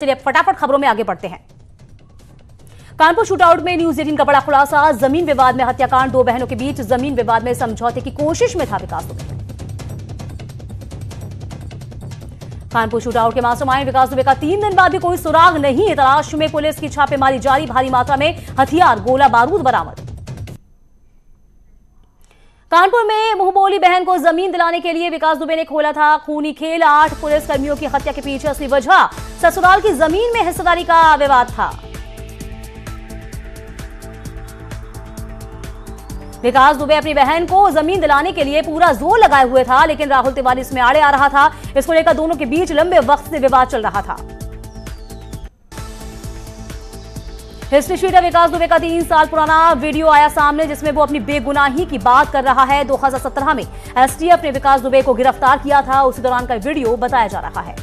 चलिए फटाफट खबरों में आगे बढ़ते हैं। कानपुर शूटआउट में न्यूज 18 का बड़ा खुलासा। जमीन विवाद में हत्याकांड, दो बहनों के बीच जमीन विवाद में समझौते की कोशिश में था विकास दुबे। कानपुर शूटआउट के मास्टरमाइंड विकास दुबे का 3 दिन बाद भी कोई सुराग नहीं। तलाश में पुलिस की छापेमारी जारी, भारी मात्रा में हथियार, गोला बारूद बरामद। कानपुर में मुंहबोली बहन को जमीन दिलाने के लिए विकास दुबे ने खोला था खूनी खेल। 8 पुलिसकर्मियों की हत्या के पीछे असली वजह ससुराल की जमीन में हिस्सेदारी का विवाद था। विकास दुबे अपनी बहन को जमीन दिलाने के लिए पूरा जोर लगाए हुए था, लेकिन राहुल तिवारी इसमें आड़े आ रहा था। इसको लेकर दोनों के बीच लंबे वक्त से विवाद चल रहा था। हिस्ट्री शीटर विकास दुबे का 3 साल पुराना वीडियो आया सामने, जिसमें वो अपनी बेगुनाही की बात कर रहा है। 2017 में एसटीएफ ने विकास दुबे को गिरफ्तार किया था, उसी दौरान का वीडियो बताया जा रहा है।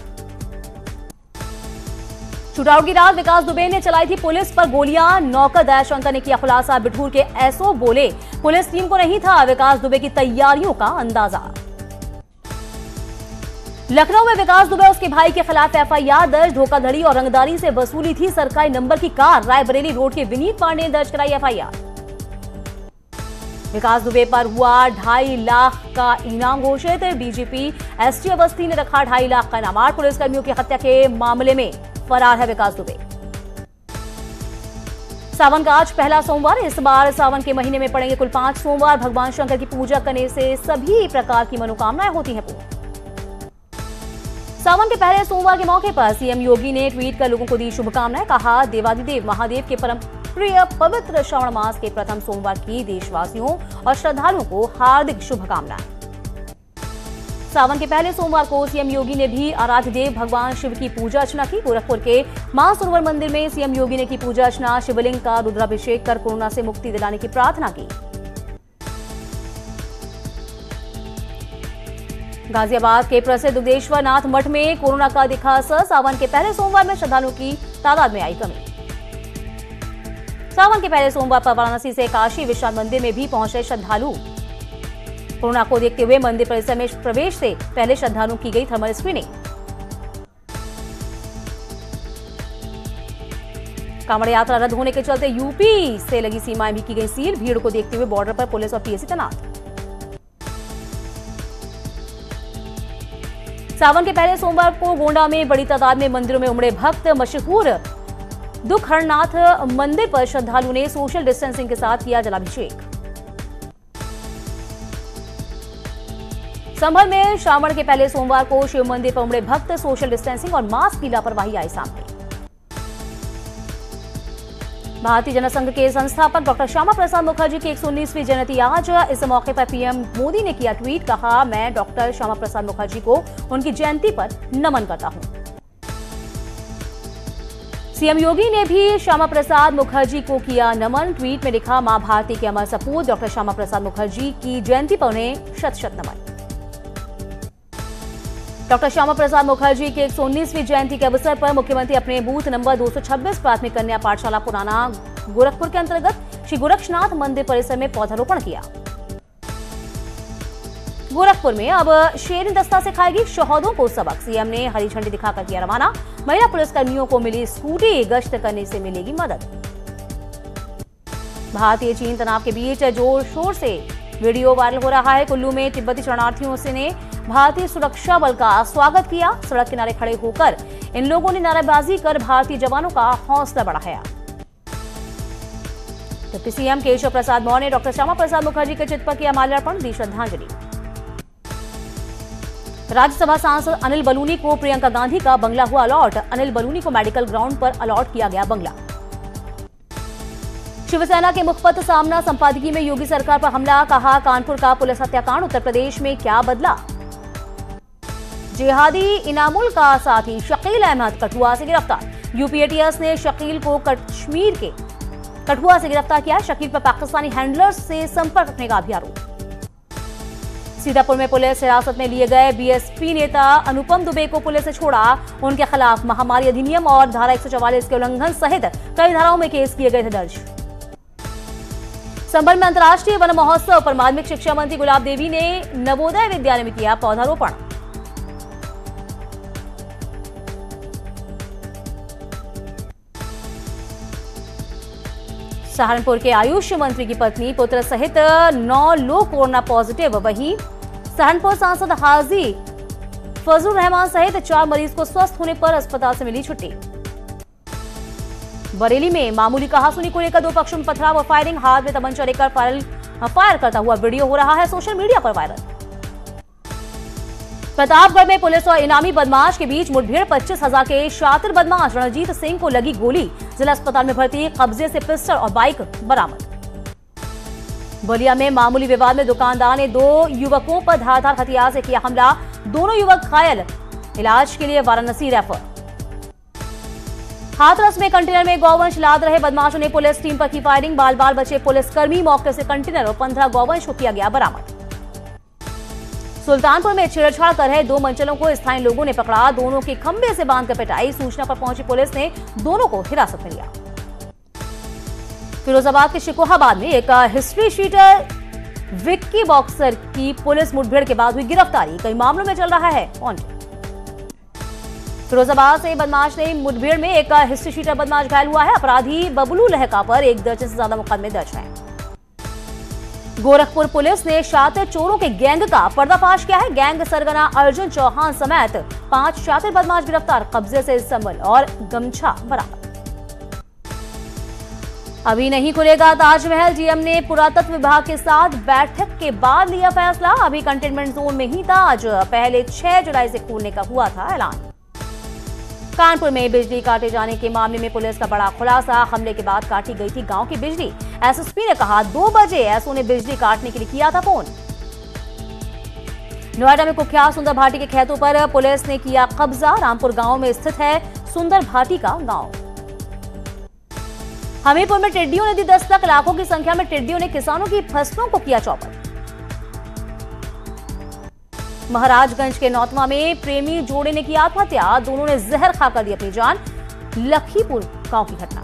शूटआउट की रात विकास दुबे ने चलाई थी पुलिस पर गोलियां। नौकर दयाशंकर ने किया खुलासा। बिठूर के एसओ बोले, पुलिस टीम को नहीं था विकास दुबे की तैयारियों का अंदाजा। लखनऊ में विकास दुबे और उसके भाई के खिलाफ एफआईआर दर्ज। धोखाधड़ी और रंगदारी से वसूली थी सरकारी नंबर की कार। रायबरेली रोड के विनीत पांडे ने दर्ज कराई एफआईआर। विकास दुबे पर हुआ 2.5 लाख का इनाम घोषित। डीजीपी एसटी अवस्थी ने रखा 2.5 लाख का इनाम। 8 पुलिसकर्मियों की हत्या के मामले में फरार है विकास दुबे। सावन का आज पहला सोमवार। इस बार सावन के महीने में पड़ेंगे कुल 5 सोमवार। भगवान शंकर की पूजा करने से सभी प्रकार की मनोकामनाएं होती हैं पूर्ण। सावन के पहले सोमवार के मौके पर सीएम योगी ने ट्वीट कर लोगों को दी शुभकामनाएं। कहा, देवादिदेव महादेव के परम प्रिय पवित्र श्रावण मास के प्रथम सोमवार की देशवासियों और श्रद्धालुओं को हार्दिक शुभकामनाएं। सावन के पहले सोमवार को सीएम योगी ने भी आराध्य देव भगवान शिव की पूजा अर्चना की। गोरखपुर के मानसरोवर मंदिर में सीएम योगी ने की पूजा अर्चना। शिवलिंग का रुद्राभिषेक कर कोरोना से मुक्ति दिलाने की प्रार्थना की। गाजियाबाद के प्रसिद्ध दुग्धेश्वर नाथ मठ में कोरोना का दिखा असर। सावन के पहले सोमवार में श्रद्धालुओं की तादाद में आई कमी। सावन के पहले सोमवार पर वाराणसी से काशी विश्वनाथ मंदिर में भी पहुंचे श्रद्धालु। कोरोना को देखते हुए मंदिर परिसर में प्रवेश से पहले श्रद्धालुओं की गई थर्मल स्क्रीनिंग। कांवड़ यात्रा रद्द होने के चलते यूपी से लगी सीमाएं भी की गई सील। भीड़ को देखते हुए बॉर्डर पर पुलिस और पीएसी तैनात। सावन के पहले सोमवार को गोंडा में बड़ी तादाद में मंदिरों में उमड़े भक्त। मशहूर दुखहरनाथ मंदिर पर श्रद्धालुओं ने सोशल डिस्टेंसिंग के साथ किया जलाभिषेक। संभल में श्रावण के पहले सोमवार को शिव मंदिर पर उमड़े भक्त। सोशल डिस्टेंसिंग और मास्क की लापरवाही आई सामने। भारतीय जनसंघ के संस्थापक डॉक्टर श्यामा प्रसाद मुखर्जी की 119वीं जयंती आज। इस मौके पर पीएम मोदी ने किया ट्वीट। कहा, मैं डॉक्टर श्यामा प्रसाद मुखर्जी को उनकी जयंती पर नमन करता हूं। सीएम योगी ने भी श्यामा प्रसाद मुखर्जी को किया नमन। ट्वीट में लिखा, मां भारती के अमर सपूत डॉक्टर श्यामा प्रसाद मुखर्जी की जयंती पर उन्हें शत शत नमन। डॉक्टर श्यामा प्रसाद मुखर्जी की 119वीं जयंती के अवसर पर मुख्यमंत्री अपने बूथ नंबर 226 प्राथमिक कन्या पाठशाला पुराना गोरखपुर के अंतर्गत श्री गोरक्षनाथ मंदिर परिसर में पौधारोपण किया। गोरखपुर में अब शेरनी दस्ता सिखाएगी शहदों को सबक। सीएम ने हरी झंडी दिखाकर किया रवाना। महिला पुलिसकर्मियों को मिली स्कूटी, गश्त करने से मिलेगी मदद। भारतीय चीन तनाव के बीच जोर शोर से वीडियो वायरल हो रहा है। कुल्लू में तिब्बती शरणार्थियों से ने भारतीय सुरक्षा बल का स्वागत किया। सड़क किनारे खड़े होकर इन लोगों ने नारेबाजी कर भारतीय जवानों का हौसला बढ़ाया। डिप्टी सीएम केशव प्रसाद मौर्य ने डॉक्टर श्यामा प्रसाद मुखर्जी के चित्र पर किया माल्यार्पण, दी श्रद्धांजलि। राज्यसभा सांसद अनिल बलूनी को प्रियंका गांधी का बंगला हुआ अलॉट। अनिल बलूनी को मेडिकल ग्राउंड पर अलॉट किया गया बंगला। शिवसेना के मुखपत्र सामना संपादकीय में योगी सरकार पर हमला। कहा, कानपुर का पुलिस हत्याकांड उत्तर प्रदेश में क्या बदला। जिहादी इनामुल का साथी शकील अहमद कठुआ से गिरफ्तार। यूपी एटीएस ने शकील को कश्मीर के कठुआ से गिरफ्तार किया। शकील पर पाकिस्तानी हैंडलर्स से संपर्क रखने का भी आरोप। सीतापुर में पुलिस हिरासत में लिए गए बीएसपी नेता अनुपम दुबे को पुलिस ने छोड़ा। उनके खिलाफ महामारी अधिनियम और धारा 144 के उल्लंघन सहित कई धाराओं में केस किए गए थे दर्ज। संभल में अंतर्राष्ट्रीय वन महोत्सव पर माध्यमिक शिक्षा मंत्री गुलाब देवी ने नवोदय विद्यालय में किया पौधारोपण। सहारनपुर के आयुष मंत्री की पत्नी पुत्र सहित 9 लोग कोरोना पॉजिटिव। वहीं सहारनपुर सांसद हाजी फजलुर रहमान सहित 4 मरीज को स्वस्थ होने पर अस्पताल से मिली छुट्टी। बरेली में मामूली कहासुनी को लेकर 2 पक्षों में पथराव और फायरिंग। हाथ में तमंचा लेकर फायर करता हुआ वीडियो हो रहा है सोशल मीडिया पर वायरल। प्रतापगढ़ में पुलिस और इनामी बदमाश के बीच मुठभेड़। 25,000 के शातिर बदमाश रणजीत सिंह को लगी गोली। जिला अस्पताल में भर्ती। कब्जे से पिस्टल और बाइक बरामद। बलिया में मामूली विवाद में दुकानदार ने 2 युवकों पर धारदार हथियार से किया हमला। दोनों युवक घायल, इलाज के लिए वाराणसी रेफर। हाथरस में कंटेनर में गौवंश लाद रहे बदमाशों ने पुलिस टीम पर की फायरिंग। बाल बाल बचे पुलिसकर्मी। मौके से कंटेनर और 15 गौवंश को किया गया बरामद। सुल्तानपुर में छेड़छाड़ कर रहे 2 मंचलों को स्थानीय लोगों ने पकड़ा। दोनों के खंभे से बांधकर पिटाई। सूचना पर पहुंची पुलिस ने दोनों को हिरासत में लिया। फिरोजाबाद के शिकोहाबाद में एक हिस्ट्री शीटर विक्की बॉक्सर की पुलिस मुठभेड़ के बाद हुई गिरफ्तारी। कई मामलों में चल रहा है कॉन्टेक्ट। फिरोजाबाद से बदमाश ने मुठभेड़ में एक हिस्ट्री शीटर बदमाश घायल हुआ है। अपराधी बबलू लहका पर 1 दर्जन से ज्यादा मुकदमे दर्ज हैं। गोरखपुर पुलिस ने शातिर चोरों के गैंग का पर्दाफाश किया है। गैंग सरगना अर्जुन चौहान समेत 5 शातिर बदमाश गिरफ्तार। कब्जे से संबल और गमछा बरामद। अभी नहीं खुलेगा ताजमहल। जीएम ने पुरातत्व विभाग के साथ बैठक के बाद लिया फैसला। अभी कंटेनमेंट जोन में ही ताज पहले 6 जुलाई से खोलने का हुआ था ऐलान। कानपुर में बिजली काटे जाने के मामले में पुलिस का बड़ा खुलासा। हमले के बाद काटी गई थी गांव की बिजली। एसएसपी ने कहा 2 बजे एसओ ने बिजली काटने के लिए किया था फोन। नोएडा में कुख्यात सुंदर भाटी के खेतों पर पुलिस ने किया कब्जा। रामपुर गांव में स्थित है सुंदर भाटी का गांव। हमीरपुर में टिड्डियों ने दी दस्तक। लाखों की संख्या में टिड्डियों ने किसानों की फसलों को किया चौपट। महाराजगंज के नौतमा में प्रेमी जोड़े ने की आत्महत्या। दोनों ने जहर खाकर दी अपनी जान। लखीपुर गांव की घटना।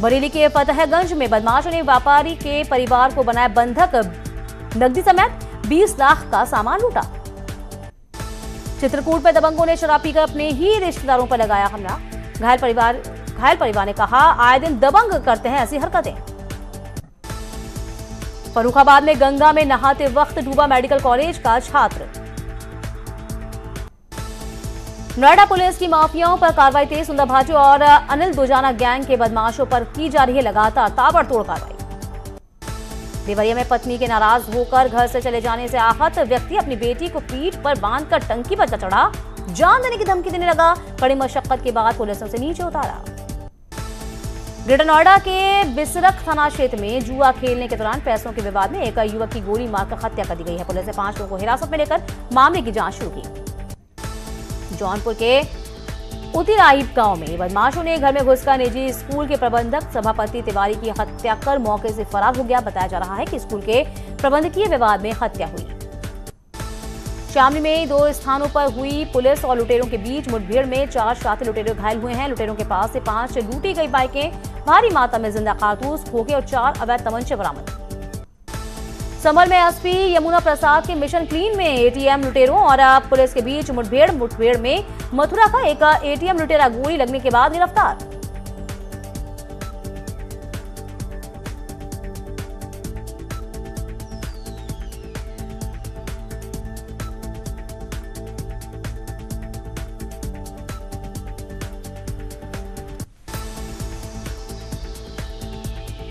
बरेली के फतेहगंज में बदमाशों ने व्यापारी के परिवार को बनाया बंधक। नकदी समेत 20 लाख का सामान लूटा। चित्रकूट में दबंगों ने शराब पीकर अपने ही रिश्तेदारों पर लगाया हमला। घायल परिवार ने कहा आए दिन दबंग करते हैं ऐसी हरकतें। फर्रुखाबाद में गंगा में नहाते वक्त डूबा मेडिकल कॉलेज का छात्र। नोएडा पुलिस की माफियाओं पर कार्रवाई तेज। सुंदर भाटी और अनिल दुजाना गैंग के बदमाशों पर की जा रही है लगातार ताबड़तोड़ कार्रवाई। देवरिया में पत्नी के नाराज होकर घर से चले जाने से आहत व्यक्ति अपनी बेटी को पीठ पर बांधकर टंकी पर चढ़ा। जान देने की धमकी देने लगा। कड़ी मशक्कत के बाद पुलिस ने उसे नीचे उतारा। ग्रेटर नोएडा के बिसरख थाना क्षेत्र में जुआ खेलने के दौरान पैसों के विवाद में एक युवक की गोली मारकर हत्या कर दी गई है। पुलिस ने 5 लोगों को हिरासत में लेकर मामले की जांच शुरू की। जौनपुर के उतिराइब गांव में बदमाशों ने घर में घुसकर निजी स्कूल के प्रबंधक सभापति तिवारी की हत्या कर मौके से फरार हो गया। बताया जा रहा है कि स्कूल के प्रबंधकीय विवाद में हत्या हुई। शामली में 2 स्थानों पर हुई पुलिस और लुटेरों के बीच मुठभेड़ में 4 शातिर लुटेरे घायल हुए हैं। लुटेरों के पास से 5 लूटी गई बाइकें, भारी मात्रा में जिंदा कारतूस, खोखे और 4 अवैध तमंचे बरामद। संभल में एसपी यमुना प्रसाद के मिशन क्लीन में एटीएम लुटेरों और पुलिस के बीच मुठभेड़ में मथुरा का एक एटीएम लुटेरा गोली लगने के बाद गिरफ्तार।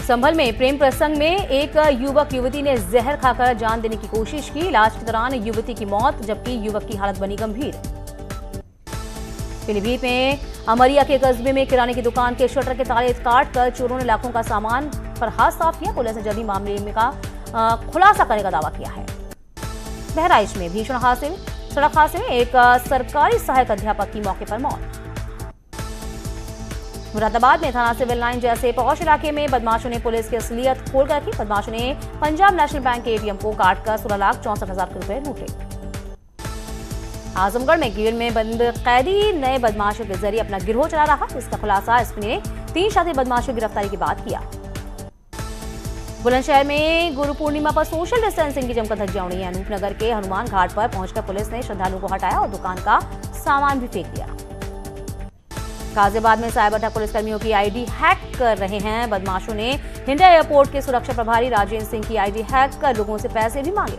संभल में प्रेम प्रसंग में एक युवक युवती ने जहर खाकर जान देने की कोशिश की। इलाज के दौरान युवती की मौत, जबकि युवक की हालत बनी गंभीर। पीलीभीत में अमरिया के कस्बे में किराने की दुकान के शटर के ताले काटकर चोरों ने लाखों का सामान पर हाथ साफ किया। पुलिस ने जल्दी मामले का खुलासा करने का दावा किया है। बहराइच में भीषण सड़क हादसे में एक सरकारी सहायक अध्यापक की मौके पर मौत। मुरादाबाद में थाना सिविल लाइन जैसे पौष इलाके में बदमाशों ने पुलिस की असलियत खोलकर रखी। बदमाशों ने पंजाब नेशनल बैंक के एटीएम को काटकर 16,64,000 रुपए लूटे। आजमगढ़ में गिर में बंद कैदी नए बदमाशों के जरिए अपना गिरोह चला रहा। इसका खुलासा एसपी ने 3 शातिर बदमाशों की गिरफ्तारी के बाद किया। बुलंदशहर में गुरु पूर्णिमा पर सोशल डिस्टेंसिंग की जमकर धज्जियां उड़ी। अनूपनगर के हनुमान घाट पर पहुंचकर पुलिस ने श्रद्धालुओं को हटाया और दुकान का सामान भी फेंक दिया। गाजियाबाद में साइबर ठग पुलिसकर्मियों की आईडी हैक कर रहे हैं बदमाशों ने हिंडा एयरपोर्ट के सुरक्षा प्रभारी राजेंद्र सिंह की आईडी हैक कर लोगों से पैसे भी मांगे।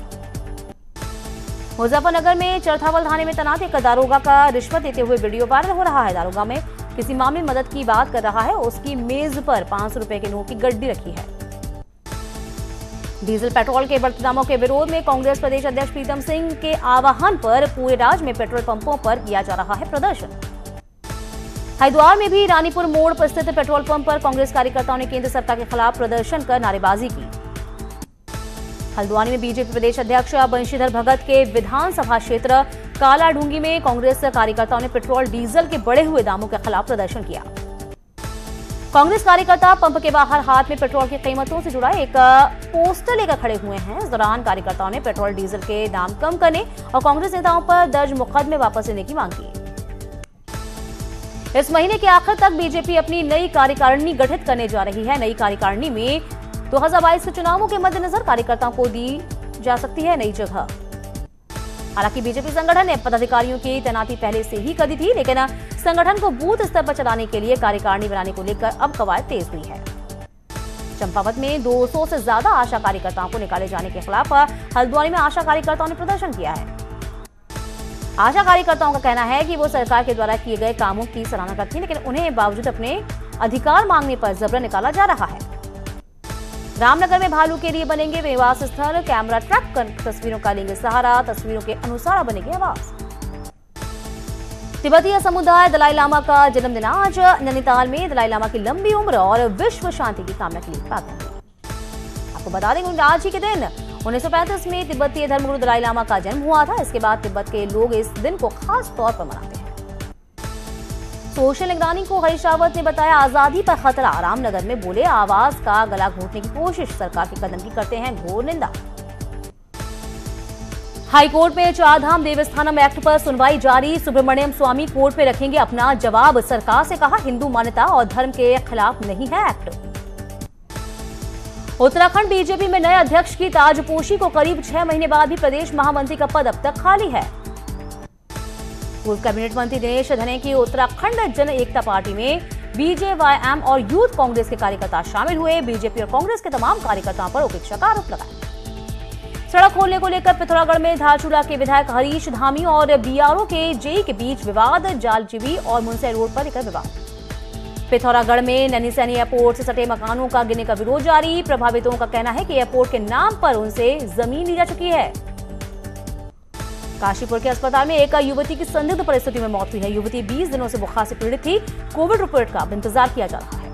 मुजफ्फरनगर में चरथावल थाने में तैनात एक दारोगा का रिश्वत देते हुए वीडियो वायरल हो रहा है। दारोगा में किसी मामले में मदद की बात कर रहा है, उसकी मेज पर 500 रुपए के नोट की गड्डी रखी है। डीजल पेट्रोल के बढ़ते दामों के विरोध में कांग्रेस प्रदेश अध्यक्ष प्रीतम सिंह के आह्वान पर पूरे राज्य में पेट्रोल पंपों पर किया जा रहा है प्रदर्शन। हरिद्वार में भी रानीपुर मोड़ पर स्थित पेट्रोल पंप पर कांग्रेस कार्यकर्ताओं ने केंद्र सरकार के खिलाफ प्रदर्शन कर नारेबाजी की। हल्द्वानी में बीजेपी प्रदेश अध्यक्ष बंशीधर भगत के विधानसभा क्षेत्र कालाढूंगी में कांग्रेस कार्यकर्ताओं ने पेट्रोल डीजल के बढ़े हुए दामों के खिलाफ प्रदर्शन किया। कांग्रेस कार्यकर्ता पंप के बाहर हाथ में पेट्रोल की कीमतों से जुड़ा एक पोस्टर लेकर खड़े हुए हैं। इस दौरान कार्यकर्ताओं ने पेट्रोल डीजल के दाम कम करने और कांग्रेस नेताओं पर दर्ज मुकदमे वापस लेने की मांग की। इस महीने के आखिर तक बीजेपी अपनी नई कार्यकारिणी गठित करने जा रही है। नई कार्यकारिणी में 2022 के चुनावों के मद्देनजर कार्यकर्ताओं को दी जा सकती है नई जगह। हालांकि बीजेपी संगठन ने पदाधिकारियों की तैनाती पहले से ही कर दी थी, लेकिन संगठन को बूथ स्तर पर चलाने के लिए कार्यकारिणी बनाने को लेकर अब कवायद तेज हुई है। चंपावत में 200 से ज्यादा आशा कार्यकर्ताओं को निकाले जाने के खिलाफ हल्द्वानी में आशा कार्यकर्ताओं ने प्रदर्शन किया है। आशा कार्यकर्ताओं का कहना है कि वो सरकार के द्वारा किए गए कामों की सराहना करती है, लेकिन उन्हें बावजूद अपने अधिकार मांगने पर जबरन निकाला जा रहा है। रामनगर में भालू के लिए बनेंगे निवास स्थल, कैमरा ट्रैप कर तस्वीरों का लेंगे सहारा, तस्वीरों के अनुसार बनेंगे आवास। तिब्बतीय समुदाय दलाई लामा का जन्मदिन आज। नैनीताल में दलाई लामा की लंबी उम्र और विश्व शांति की कामना के लिए प्रार्थना की। आपको बता देंगे आज ही के दिन 1935 में तिब्बतीय धर्मगुरु दलाई लामा का जन्म हुआ था। इसके बाद तिब्बत के लोग इस दिन को खास तौर पर मनाते हैं। सोशल निगरानी को हरीश रावत ने बताया आजादी पर खतरा। रामनगर में बोले आवाज का गला घोटने की कोशिश, सरकार के कदम की करते हैं घोर निंदा। हाईकोर्ट में चारधाम देवस्थानम एक्ट पर सुनवाई जारी। सुब्रमण्यम स्वामी कोर्ट में रखेंगे अपना जवाब। सरकार से कहा हिंदू मान्यता और धर्म के खिलाफ नहीं है एक्ट। उत्तराखंड बीजेपी में नए अध्यक्ष की ताजपोशी को करीब 6 महीने बाद भी प्रदेश महामंत्री का पद अब तक खाली है। पूर्व कैबिनेट मंत्री दिनेश धने की उत्तराखंड जन एकता पार्टी में बीजेवाईएम और यूथ कांग्रेस के कार्यकर्ता शामिल हुए। बीजेपी और कांग्रेस के तमाम कार्यकर्ताओं पर उपेक्षा का आरोप लगाया। सड़क खोलने को लेकर पिथौरागढ़ में धारचूला के विधायक हरीश धामी और बीआरओ के जेई के बीच विवाद। जालजीबी और मुनसे रोड पर लेकर विवाद। पिथौरागढ़ में नैनीसैनी एयरपोर्ट से सटे मकानों का गिरने का विरोध जारी। प्रभावितों का कहना है कि एयरपोर्ट के नाम पर उनसे जमीन ली जा चुकी है। काशीपुर के अस्पताल में एक युवती की संदिग्ध परिस्थिति में मौत हुई है। युवती 20 दिनों से बुखार से पीड़ित थी। कोविड रिपोर्ट का इंतजार किया जा रहा है।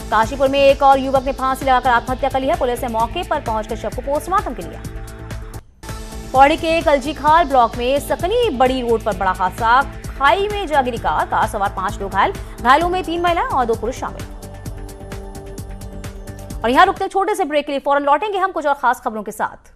काशीपुर में एक और युवक ने फांसी लगाकर आत्महत्या कर ली है। पुलिस ने मौके पर पहुंचकर शव को पोस्टमार्टम के लिया। पौड़ी के कलजीखाल ब्लॉक में सकनी बड़ी रोड पर बड़ा हादसा। खाई में जा गिरी कार सवार 5 लोग घायल। घायलों में 3 महिलाएं और 2 पुरुष शामिल। और यहां रुकते छोटे से ब्रेक के लिए फौरन लौटेंगे हम कुछ और खास खबरों के साथ।